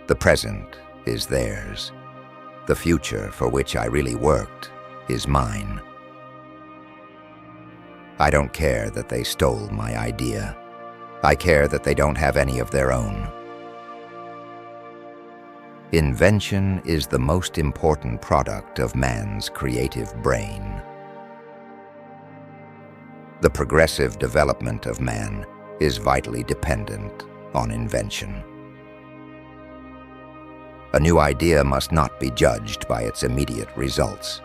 The present is theirs. The future for which I really worked is mine. I don't care that they stole my idea. I care that they don't have any of their own. Invention is the most important product of man's creative brain. The progressive development of man is vitally dependent on invention. A new idea must not be judged by its immediate results.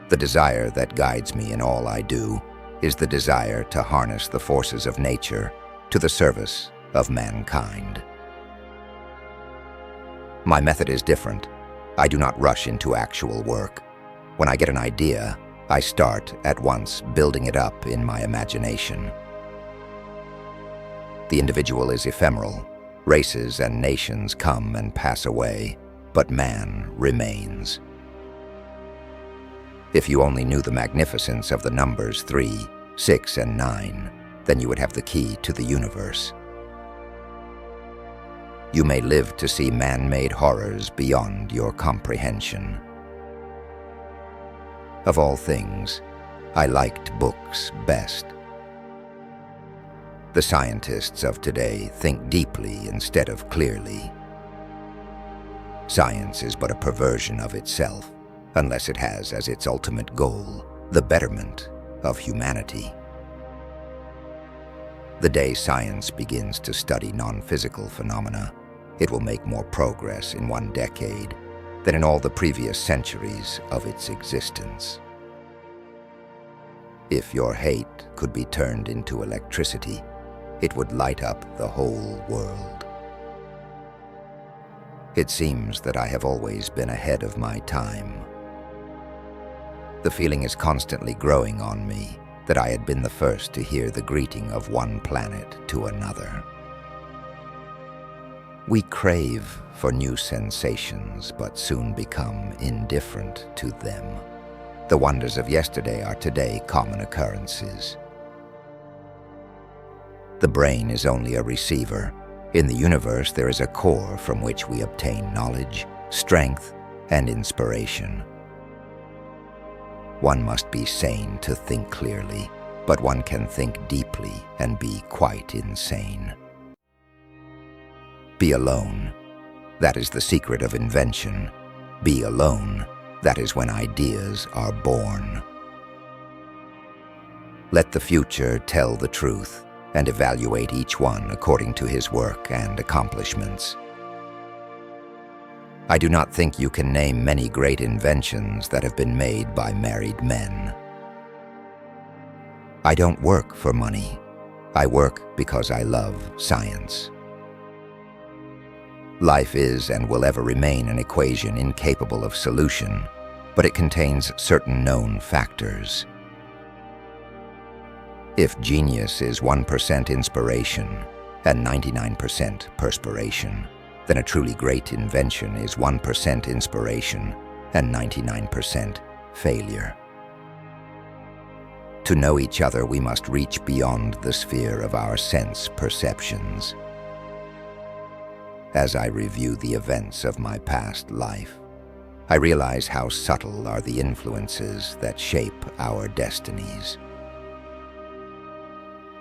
The desire that guides me in all I do is the desire to harness the forces of nature to the service of mankind. My method is different. I do not rush into actual work. When I get an idea, I start at once building it up in my imagination. The individual is ephemeral. Races and nations come and pass away, but man remains. If you only knew the magnificence of the numbers 3, 6, and 9, then you would have the key to the universe. You may live to see man-made horrors beyond your comprehension. Of all things, I liked books best. The scientists of today think deeply instead of clearly. Science is but a perversion of itself, unless it has as its ultimate goal the betterment of humanity. The day science begins to study non-physical phenomena, it will make more progress in 1 decade than in all the previous centuries of its existence. If your hate could be turned into electricity, it would light up the whole world. It seems that I have always been ahead of my time. The feeling is constantly growing on me that I had been the first to hear the greeting of one planet to another. We crave for new sensations, but soon become indifferent to them. The wonders of yesterday are today common occurrences. The brain is only a receiver. In the universe, there is a core from which we obtain knowledge, strength, and inspiration. One must be sane to think clearly, but one can think deeply and be quite insane. Be alone. That is the secret of invention. Be alone. That is when ideas are born. Let the future tell the truth and evaluate each one according to his work and accomplishments. I do not think you can name many great inventions that have been made by married men. I don't work for money. I work because I love science. Life is and will ever remain an equation incapable of solution, but it contains certain known factors. If genius is 1% inspiration and 99% perspiration, then a truly great invention is 1% inspiration and 99% failure. To know each other, we must reach beyond the sphere of our sense perceptions. As I review the events of my past life, I realize how subtle are the influences that shape our destinies.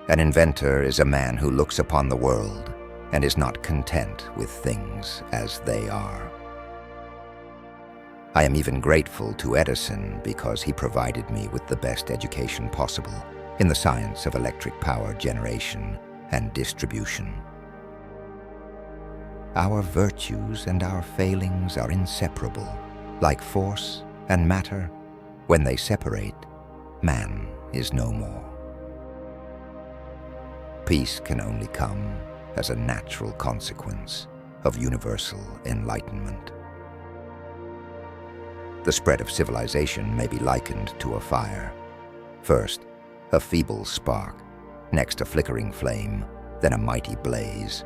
An inventor is a man who looks upon the world and is not content with things as they are. I am even grateful to Edison because he provided me with the best education possible in the science of electric power generation and distribution. Our virtues and our failings are inseparable, like force and matter. When they separate, man is no more. Peace can only come as a natural consequence of universal enlightenment. The spread of civilization may be likened to a fire. First, a feeble spark, next a flickering flame, then a mighty blaze.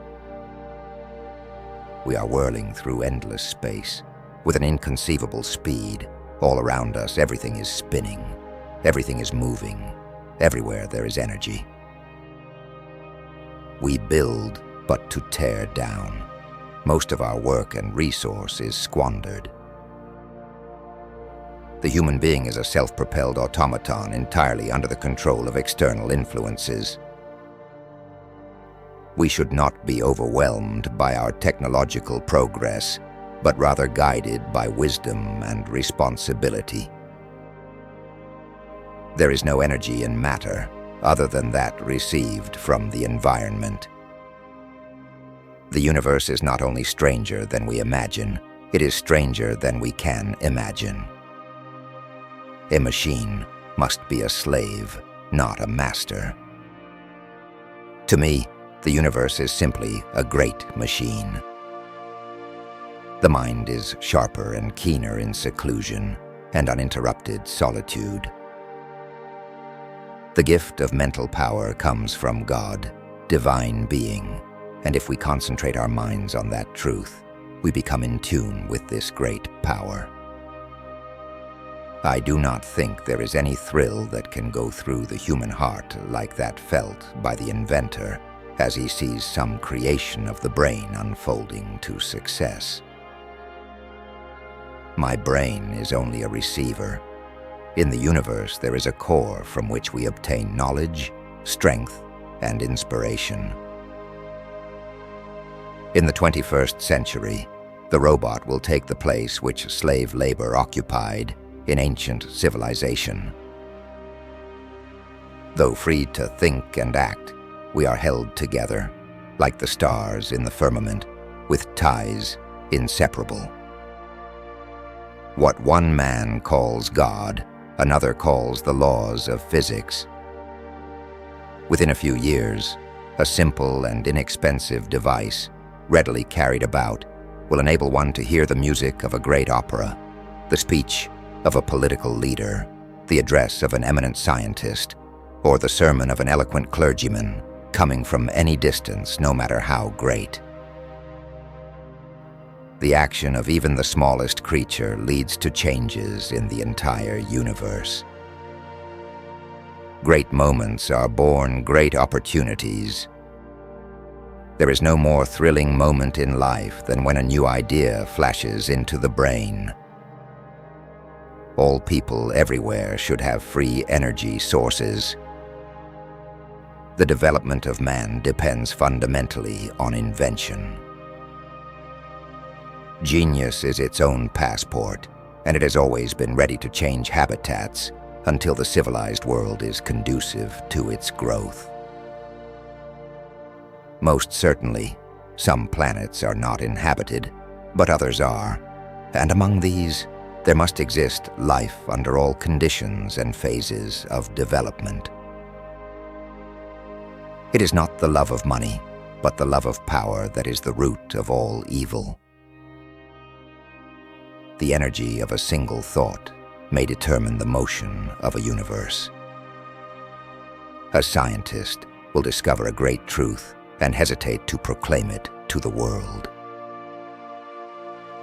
We are whirling through endless space with an inconceivable speed. All around us, everything is spinning, everything is moving, everywhere there is energy. We build but to tear down. most of our work and resource is squandered. The human being is a self-propelled automaton entirely under the control of external influences. We should not be overwhelmed by our technological progress, but rather guided by wisdom and responsibility. There is no energy in matter other than that received from the environment. The universe is not only stranger than we imagine, it is stranger than we can imagine. A machine must be a slave, not a master. To me, the universe is simply a great machine. The mind is sharper and keener in seclusion and uninterrupted solitude. The gift of mental power comes from God, divine being, and if we concentrate our minds on that truth, we become in tune with this great power. I do not think there is any thrill that can go through the human heart like that felt by the inventor as he sees some creation of the brain unfolding to success. My brain is only a receiver. In the universe, there is a core from which we obtain knowledge, strength, and inspiration. In the 21st century, the robot will take the place which slave labor occupied in ancient civilization. Though free to think and act, we are held together, like the stars in the firmament, with ties inseparable. What one man calls God, another calls the laws of physics. Within a few years, a simple and inexpensive device, readily carried about, will enable one to hear the music of a great opera, the speech of a political leader, the address of an eminent scientist, or the sermon of an eloquent clergyman, coming from any distance, no matter how great. The action of even the smallest creature leads to changes in the entire universe. Great moments are born great opportunities. There is no more thrilling moment in life than when a new idea flashes into the brain. All people everywhere should have free energy sources. The development of man depends fundamentally on invention. Genius is its own passport, and it has always been ready to change habitats until the civilized world is conducive to its growth. Most certainly, some planets are not inhabited, but others are, and among these, there must exist life under all conditions and phases of development. It is not the love of money, but the love of power that is the root of all evil. The energy of a single thought may determine the motion of a universe. A scientist will discover a great truth and hesitate to proclaim it to the world.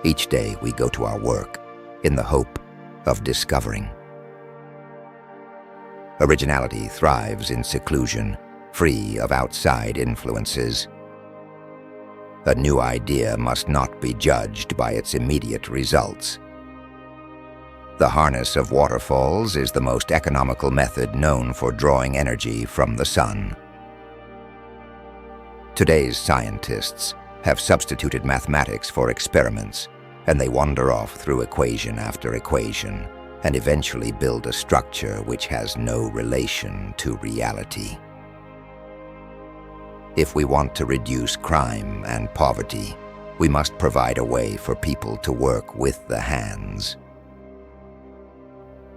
Each day we go to our work in the hope of discovering. Originality thrives in seclusion, free of outside influences. A new idea must not be judged by its immediate results. The harness of waterfalls is the most economical method known for drawing energy from the sun. Today's scientists have substituted mathematics for experiments, and they wander off through equation after equation and eventually build a structure which has no relation to reality. If we want to reduce crime and poverty, we must provide a way for people to work with the hands.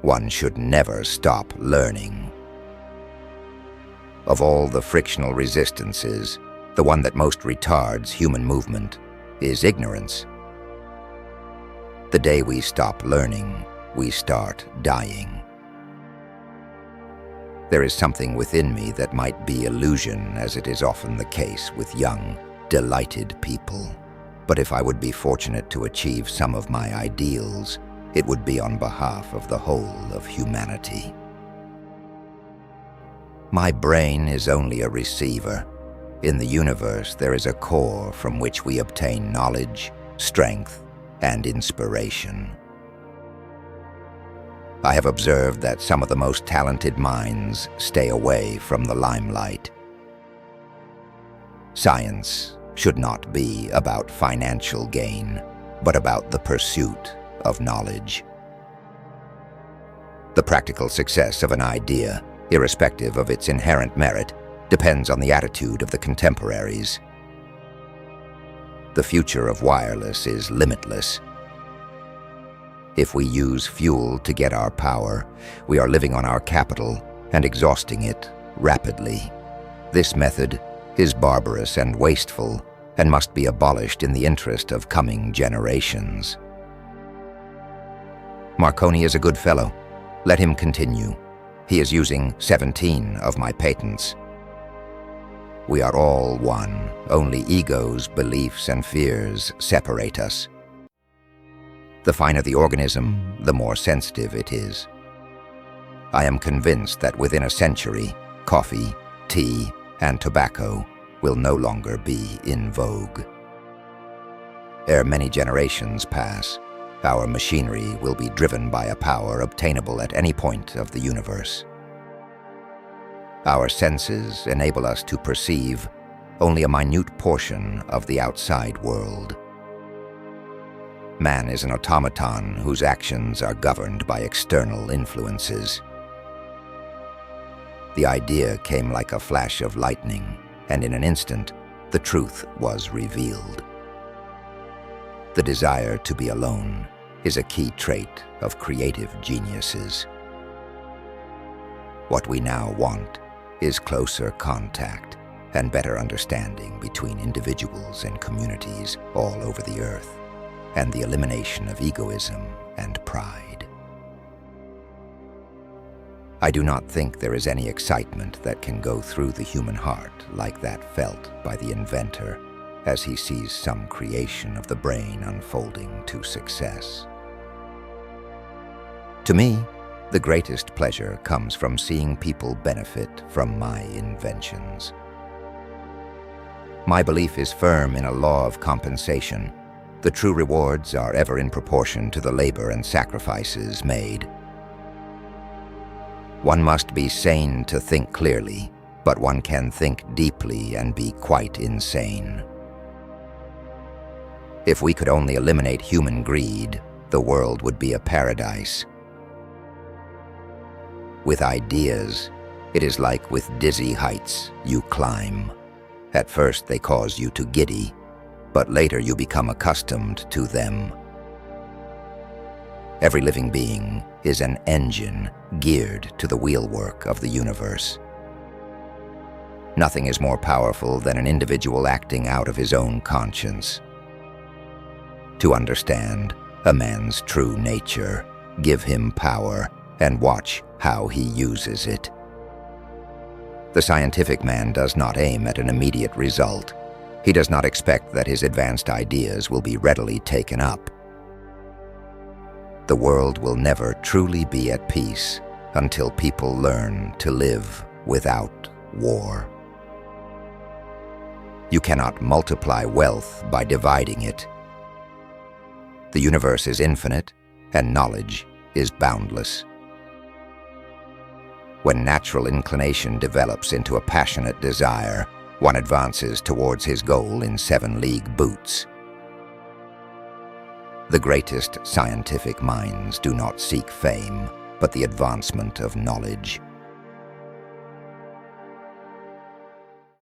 One should never stop learning. Of all the frictional resistances, the one that most retards human movement is ignorance. The day we stop learning, we start dying. There is something within me that might be illusion, as it is often the case with young, delighted people. But if I would be fortunate to achieve some of my ideals, it would be on behalf of the whole of humanity. My brain is only a receiver. In the universe, there is a core from which we obtain knowledge, strength, and inspiration. I have observed that some of the most talented minds stay away from the limelight. Science should not be about financial gain, but about the pursuit of knowledge. The practical success of an idea, irrespective of its inherent merit, depends on the attitude of the contemporaries. The future of wireless is limitless. If we use fuel to get our power, we are living on our capital and exhausting it rapidly. This method is barbarous and wasteful and must be abolished in the interest of coming generations. Marconi is a good fellow. Let him continue. He is using 17 of my patents. We are all one. Only egos, beliefs, and fears separate us. The finer the organism, the more sensitive it is. I am convinced that within a century, coffee, tea, and tobacco will no longer be in vogue. Ere many generations pass, our machinery will be driven by a power obtainable at any point of the universe. Our senses enable us to perceive only a minute portion of the outside world. Man is an automaton whose actions are governed by external influences. The idea came like a flash of lightning, and in an instant, the truth was revealed. The desire to be alone is a key trait of creative geniuses. What we now want is closer contact and better understanding between individuals and communities all over the earth, and the elimination of egoism and pride. I do not think there is any excitement that can go through the human heart like that felt by the inventor as he sees some creation of the brain unfolding to success. To me, the greatest pleasure comes from seeing people benefit from my inventions. My belief is firm in a law of compensation. The true rewards are ever in proportion to the labor and sacrifices made. One must be sane to think clearly, but one can think deeply and be quite insane. If we could only eliminate human greed, the world would be a paradise. With ideas, it is like with dizzy heights you climb. At first they cause you to giddy, but later you become accustomed to them. Every living being is an engine geared to the wheelwork of the universe. Nothing is more powerful than an individual acting out of his own conscience. To understand a man's true nature, give him power and watch how he uses it. The scientific man does not aim at an immediate result. He does not expect that his advanced ideas will be readily taken up. The world will never truly be at peace until people learn to live without war. You cannot multiply wealth by dividing it. The universe is infinite, and knowledge is boundless. When natural inclination develops into a passionate desire, one advances towards his goal in 7-league boots. The greatest scientific minds do not seek fame, but the advancement of knowledge.